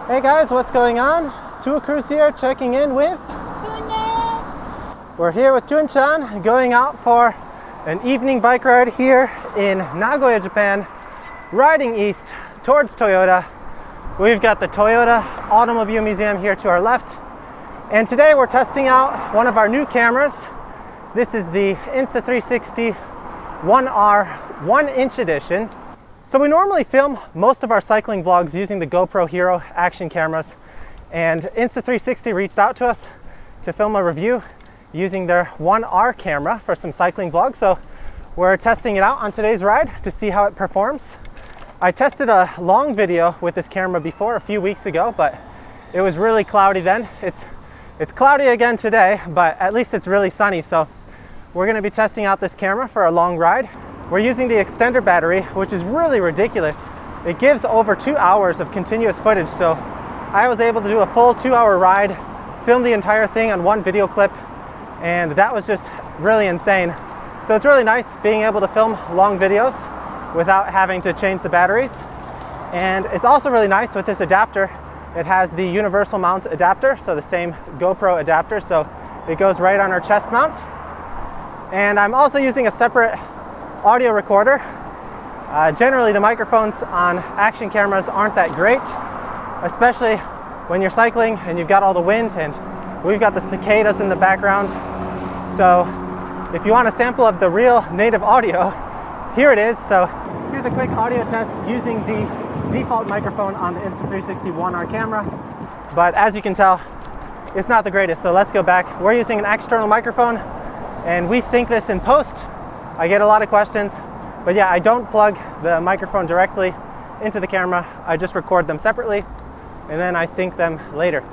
Hey guys, what's going on? Tour Cruise here, checking in with... We're here with Tun-chan, going out for an evening bike ride here in Nagoya, Japan, riding east towards Toyota. We've got the Toyota Automobile Museum here to our left. And today we're testing out one of our new cameras. This is the Insta360 One R 1-inch edition. So we normally film most of our cycling vlogs using the GoPro Hero action cameras, and Insta360 reached out to us to film a review using their One R camera for some cycling vlogs. So we're testing it out on today's ride to see how it performs. I tested a long video with this camera before a few weeks ago, but it was really cloudy then. It's cloudy again today, but at least it's really sunny. So we're going to be testing out this camera for a long ride. We're using the extender battery, which is really ridiculous. It gives over 2 hours of continuous footage. So I was able to do a full 2-hour ride, film the entire thing on one video clip, and that was just really insane. So it's really nice being able to film long videos without having to change the batteries. And it's also really nice with this adapter. It has the universal mount adapter, so the same GoPro adapter, so it goes right on our chest mount. And I'm also using a separate audio recorder. Generally the microphones on action cameras aren't that great, especially when you're cycling and you've got all the wind, and we've got the cicadas in the background. So if you want a sample of the real native audio, here it is. So here's a quick audio test using the default microphone on the Insta360 One R camera. But as you can tell, it's not the greatest. So let's go back. We're using an external microphone and we sync this in post. I get a lot of questions, but yeah, I don't plug the microphone directly into the camera. I just record them separately and then I sync them later.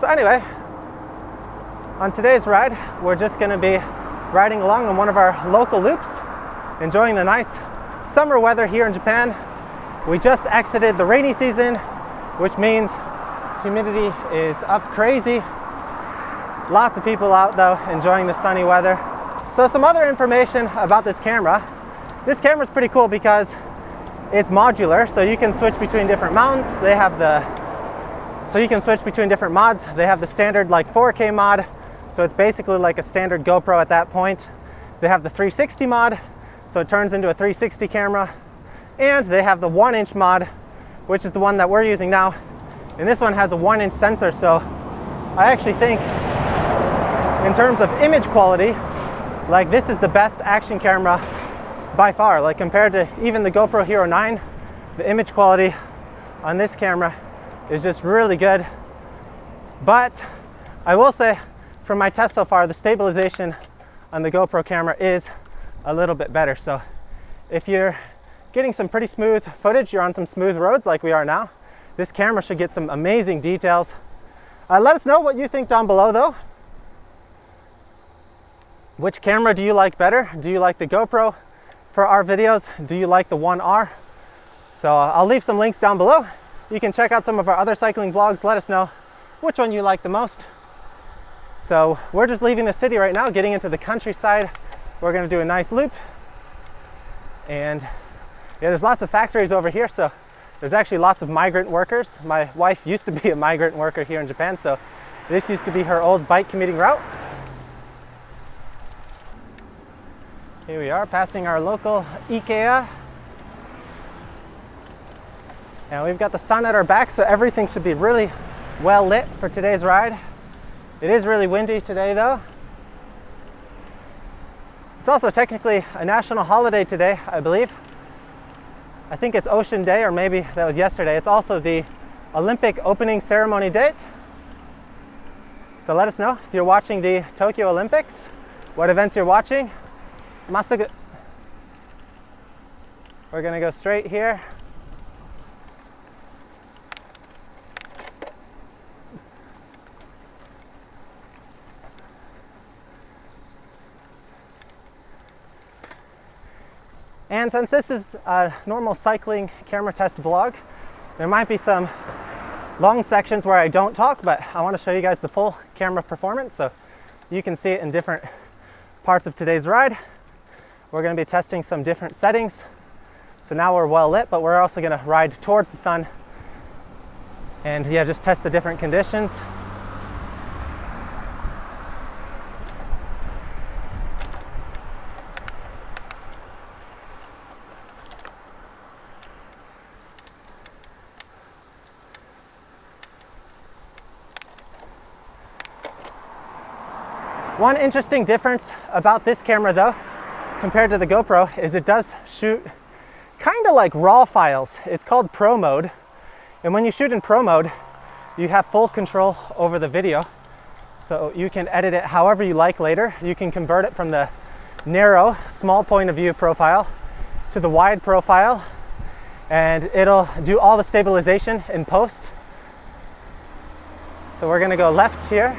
So anyway, on today's ride, we're just going to be riding along on one of our local loops, enjoying the nice summer weather here in Japan. We just exited the rainy season, which means humidity is up crazy. Lots of people out though, enjoying the sunny weather. So some other information about this camera. This camera is pretty cool because it's modular, so you can switch between different mounts. So you can switch between different mods. They have the standard like 4K mod, so it's basically like a standard GoPro at that point. They have the 360 mod, so it turns into a 360 camera. And they have the 1-inch mod, which is the one that we're using now. And this one has a 1-inch sensor, so I actually think in terms of image quality, like this is the best action camera by far. Like compared to even the GoPro Hero 9, the image quality on this camera is just really good. But I will say from my test so far, the stabilization on the GoPro camera is a little bit better. So if you're getting some pretty smooth footage, you're on some smooth roads like we are now, this camera should get some amazing details. Let us know what you think down below though. Which camera do you like better? Do you like the GoPro for our videos? Do you like the One R? So I'll leave some links down below. You can check out some of our other cycling vlogs. Let us know which one you like the most. So we're just leaving the city right now, getting into the countryside. We're going to do a nice loop. And yeah, there's lots of factories over here, so there's actually lots of migrant workers. My wife used to be a migrant worker here in Japan, so this used to be her old bike commuting route. Here we are, passing our local IKEA. And we've got the sun at our back, so everything should be really well lit for today's ride. It is really windy today though. It's also technically a national holiday today, I believe. I think it's Ocean Day, or maybe that was yesterday. It's also the Olympic opening ceremony date. So let us know if you're watching the Tokyo Olympics, what events you're watching. Masugu. We're gonna go straight here. And since this is a normal cycling camera test vlog, there might be some long sections where I don't talk, but I want to show you guys the full camera performance so you can see it in different parts of today's ride. We're going to be testing some different settings. So now we're well lit, but we're also gonna ride towards the sun and yeah, just test the different conditions. One interesting difference about this camera though, compared to the GoPro, is it does shoot kind of like RAW files. It's called Pro mode. And when you shoot in Pro mode, you have full control over the video. So you can edit it however you like later. You can convert it from the narrow, small point of view profile to the wide profile, and it'll do all the stabilization in post. So we're gonna go left here.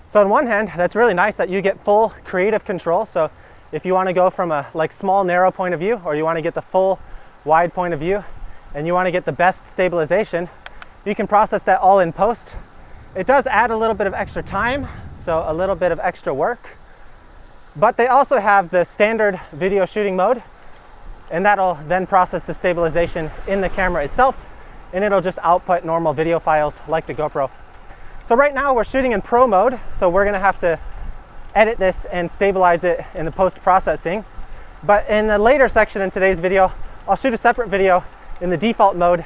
So on one hand, that's really nice that you get full creative control. So if you want to go from a small narrow point of view, or you want to get the full wide point of view, and you want to get the best stabilization, you can process that all in post. It does add a little bit of extra time, so a little bit of extra work. But they also have the standard video shooting mode, and that'll then process the stabilization in the camera itself, and it'll just output normal video files like the GoPro. So right now we're shooting in Pro mode, so we're gonna have to edit this and stabilize it in the post-processing. But in the later section in today's video, I'll shoot a separate video in the default mode.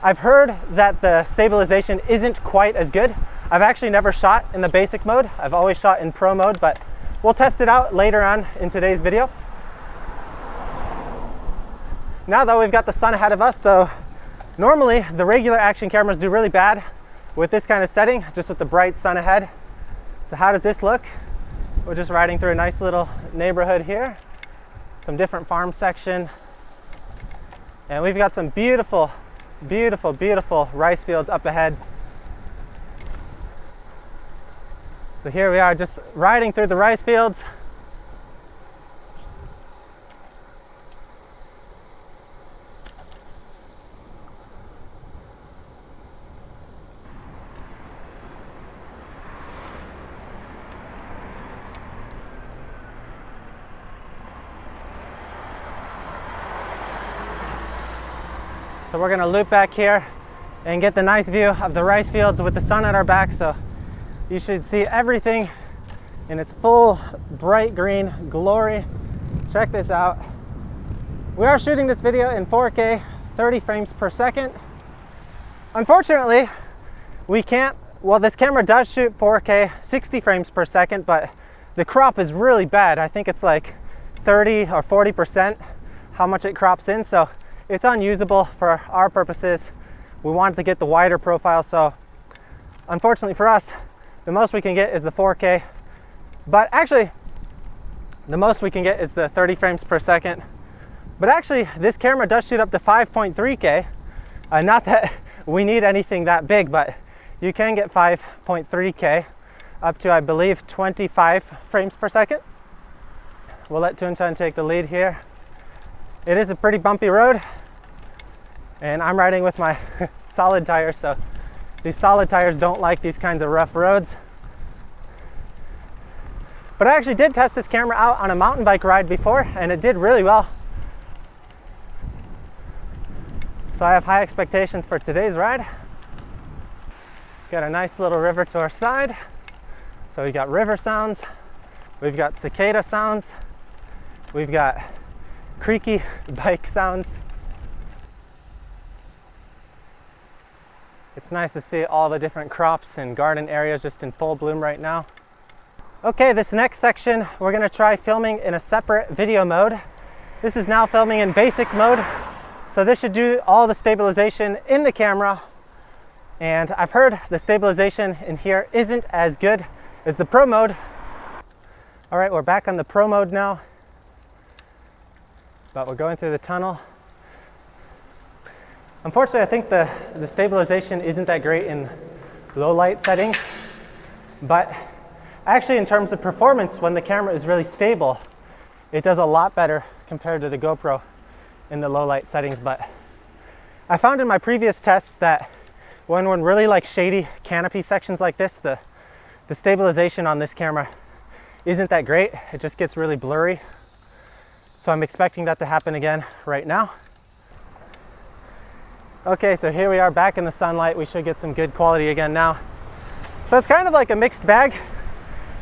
I've heard that the stabilization isn't quite as good. I've actually never shot in the basic mode. I've always shot in Pro mode, but we'll test it out later on in today's video. Now though, we've got the sun ahead of us, so normally the regular action cameras do really bad with this kind of setting, just with the bright sun ahead. So how does this look? We're just riding through a nice little neighborhood here, some different farm section, and we've got some beautiful, beautiful, beautiful rice fields up ahead. So here we are just riding through the rice fields. So we're gonna loop back here and get the nice view of the rice fields with the sun at our back. So you should see everything in its full bright green glory. Check this out. We are shooting this video in 4K, 30 frames per second. Unfortunately, we can't, well, this camera does shoot 4K, 60 frames per second, but the crop is really bad. I think it's like 30 or 40% how much it crops in. So it's unusable for our purposes. We wanted to get the wider profile, so unfortunately for us, the most we can get is the 4K. But actually, the most we can get is the 30 frames per second. But actually, this camera does shoot up to 5.3K. Not that we need anything that big, but you can get 5.3K up to, I believe, 25 frames per second. We'll let Tunchan take the lead here. It is a pretty bumpy road, and I'm riding with my solid tires, so these solid tires don't like these kinds of rough roads. But I actually did test this camera out on a mountain bike ride before, and it did really well. So I have high expectations for today's ride. Got a nice little river to our side. So we got river sounds, we've got cicada sounds, we've got creaky bike sounds. It's nice to see all the different crops and garden areas just in full bloom right now. Okay, this next section we're gonna try filming in a separate video mode. This is now filming in basic mode, so this should do all the stabilization in the camera. And I've heard the stabilization in here isn't as good as the Pro mode. All right, we're back on the Pro mode now, but we're going through the tunnel. Unfortunately, I think the stabilization isn't that great in low light settings, but actually in terms of performance, when the camera is really stable, it does a lot better compared to the GoPro in the low light settings. But I found in my previous tests that when we're in really like shady canopy sections like this, the stabilization on this camera isn't that great. It just gets really blurry. So I'm expecting that to happen again right now. Okay, so here we are back in the sunlight. We should get some good quality again now. So it's kind of like a mixed bag.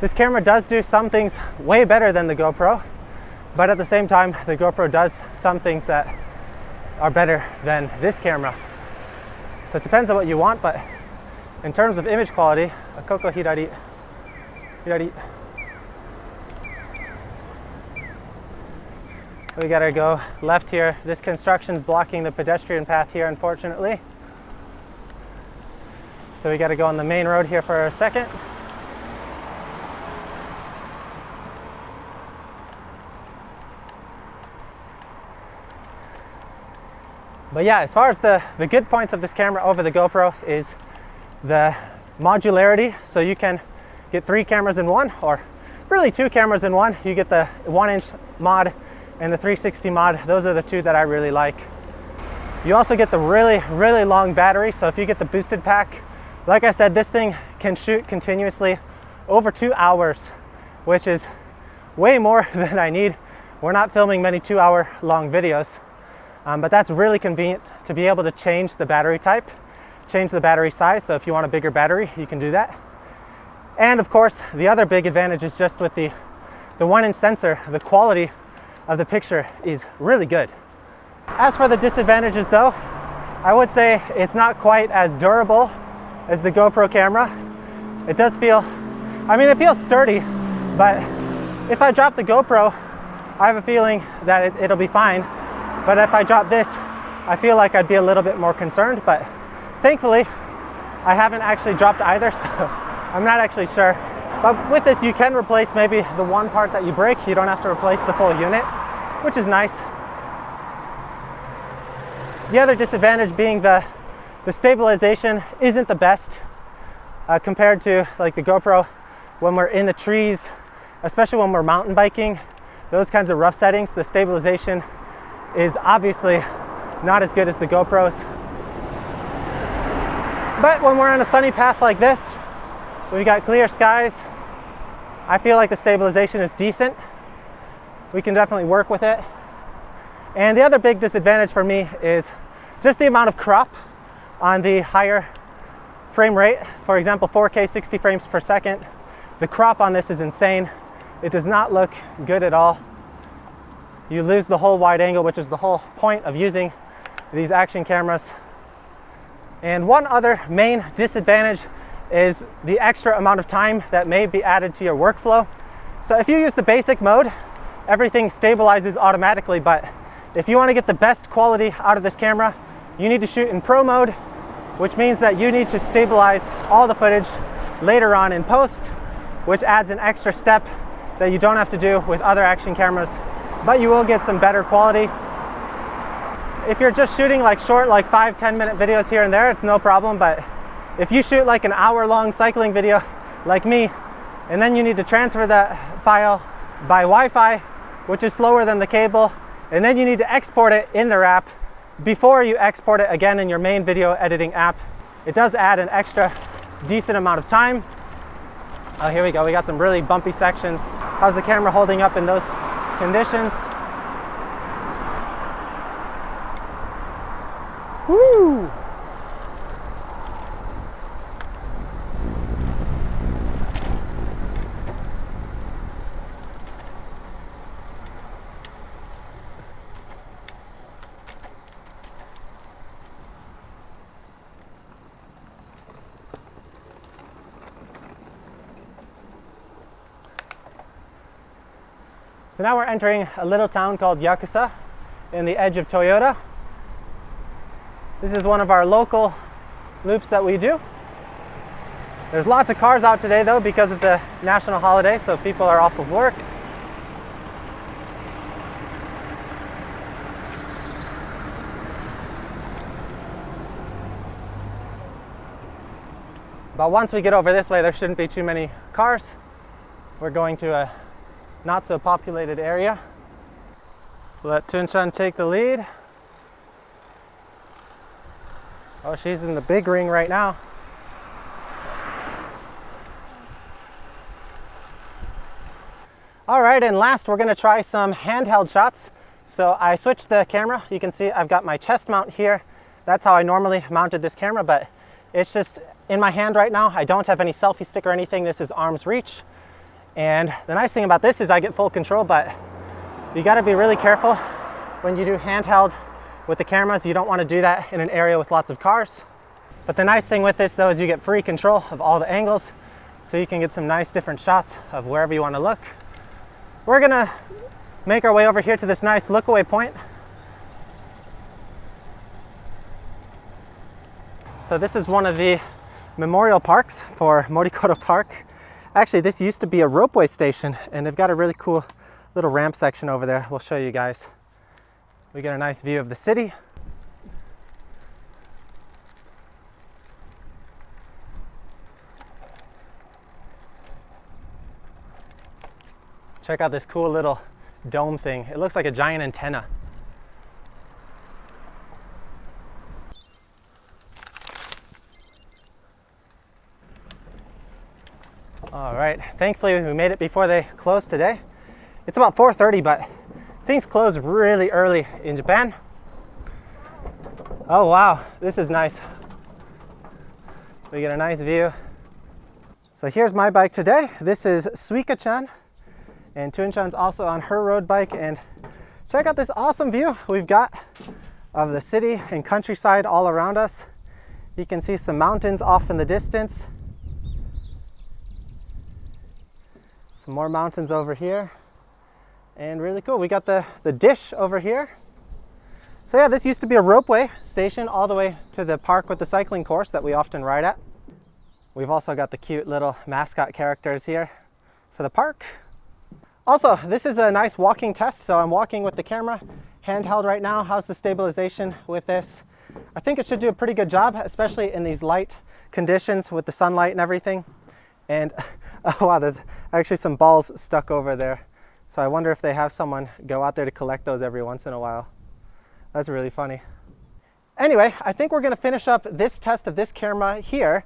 This camera does do some things way better than the GoPro, but at the same time, the GoPro does some things that are better than this camera. So it depends on what you want, but in terms of image quality, Koko Hirari. We gotta go left here. This construction's blocking the pedestrian path here, unfortunately. So we gotta go on the main road here for a second. But yeah, as far as the good points of this camera over the GoPro is the modularity. So you can get 3 cameras in one, or really 2 cameras in one. You get the 1-inch mod and the 360 mod. Those are the 2 that I really like. You also get the really long battery. So if you get the boosted pack, like I said, this thing can shoot continuously over 2 hours, which is way more than I need. We're not filming many 2-hour long videos, but that's really convenient to be able to change the battery type, change the battery size. So if you want a bigger battery, you can do that. And of course, the other big advantage is just with the 1-inch sensor, the quality of the picture is really good. As for the disadvantages though, I would say it's not quite as durable as the GoPro camera. It does feel, it feels sturdy, but if I drop the GoPro, I have a feeling that it'll be fine. But if I drop this, I feel like I'd be a little bit more concerned, but thankfully, I haven't actually dropped either, so I'm not actually sure. But with this, you can replace maybe the one part that you break. You don't have to replace the full unit, which is nice. The other disadvantage being the stabilization isn't the best compared to like the GoPro. When we're in the trees, especially when we're mountain biking, those kinds of rough settings, the stabilization is obviously not as good as the GoPros. But when we're on a sunny path like this, we got clear skies, I feel like the stabilization is decent. We can definitely work with it. And the other big disadvantage for me is just the amount of crop on the higher frame rate. For example, 4K 60 frames per second. The crop on this is insane. It does not look good at all. You lose the whole wide angle, which is the whole point of using these action cameras. And one other main disadvantage is the extra amount of time that may be added to your workflow. So if you use the basic mode, everything stabilizes automatically, but if you want to get the best quality out of this camera, you need to shoot in pro mode, which means that you need to stabilize all the footage later on in post, which adds an extra step that you don't have to do with other action cameras, but you will get some better quality. If you're just shooting like short, like 5-10 minute videos here and there, it's no problem. But if you shoot like an hour-long cycling video like me, and then you need to transfer that file by Wi-Fi, which is slower than the cable, and then you need to export it in their app before you export it again in your main video editing app, it does add an extra decent amount of time. Oh, here we go. We got some really bumpy sections. How's the camera holding up in those conditions? Woo! So now we're entering a little town called Yakusa in the edge of Toyota. This is one of our local loops that we do. There's lots of cars out today though because of the national holiday, so people are off of work. But once we get over this way, there shouldn't be too many cars. We're going to a not so populated area. Let Tunshan take the lead. Oh, she's in the big ring right now. All right, and last we're gonna try some handheld shots. So I switched the camera. You can see I've got my chest mount here. That's how I normally mounted this camera, but it's just in my hand right now. I don't have any selfie stick or anything. This is arm's reach. And the nice thing about this is I get full control, but you gotta be really careful when you do handheld with the cameras. You don't wanna do that in an area with lots of cars. But the nice thing with this though is you get free control of all the angles, so you can get some nice different shots of wherever you wanna look. We're gonna make our way over here to this nice look away point. So this is one of the memorial parks for Morikoto Park. Actually, this used to be a ropeway station, and they've got a really cool little ramp section over there. We'll show you guys. We get a nice view of the city. Check out this cool little dome thing. It looks like a giant antenna. All right, thankfully we made it before they closed today. It's about 4:30, but things close really early in Japan. Oh wow, this is nice. We get a nice view. So here's my bike today. This is Suika-chan, and Tun-chan's also on her road bike. And check out this awesome view we've got of the city and countryside all around us. You can see some mountains off in the distance. Some more mountains over here. And really cool. We got the dish over here. So yeah, this used to be a ropeway station all the way to the park with the cycling course that we often ride at. We've also got the cute little mascot characters here for the park. Also, this is a nice walking test. So I'm walking with the camera handheld right now. How's the stabilization with this? I think it should do a pretty good job, especially in these light conditions with the sunlight and everything. And oh wow, there's actually some balls stuck over there. So I wonder if they have someone go out there to collect those every once in a while. That's really funny. Anyway, I think we're gonna finish up this test of this camera here.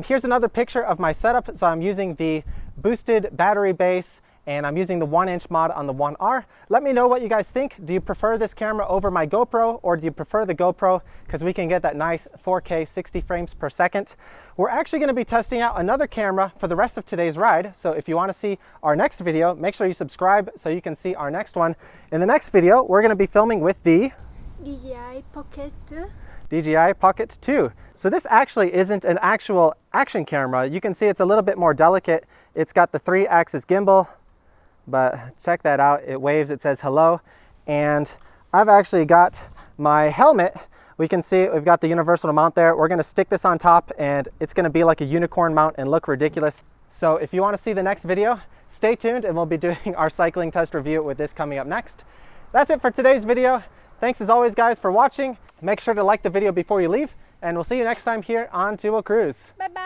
Here's another picture of my setup. So I'm using the boosted battery base, and I'm using the 1-inch mod on the One R. Let me know what you guys think. Do you prefer this camera over my GoPro, or do you prefer the GoPro? Because we can get that nice 4K 60 frames per second. We're actually gonna be testing out another camera for the rest of today's ride. So if you wanna see our next video, make sure you subscribe so you can see our next one. In the next video, we're gonna be filming with the DJI Pocket 2. So this actually isn't an actual action camera. You can see it's a little bit more delicate. It's got the 3-axis gimbal, but check that out. It waves, it says hello. And I've actually got my helmet. We can see we've got the universal mount there. We're gonna stick this on top, and it's gonna be like a unicorn mount and look ridiculous. So if you wanna see the next video, stay tuned, and we'll be doing our cycling test review with this coming up next. That's it for today's video. Thanks as always, guys, for watching. Make sure to like the video before you leave, and we'll see you next time here on To a Cruise. Bye bye.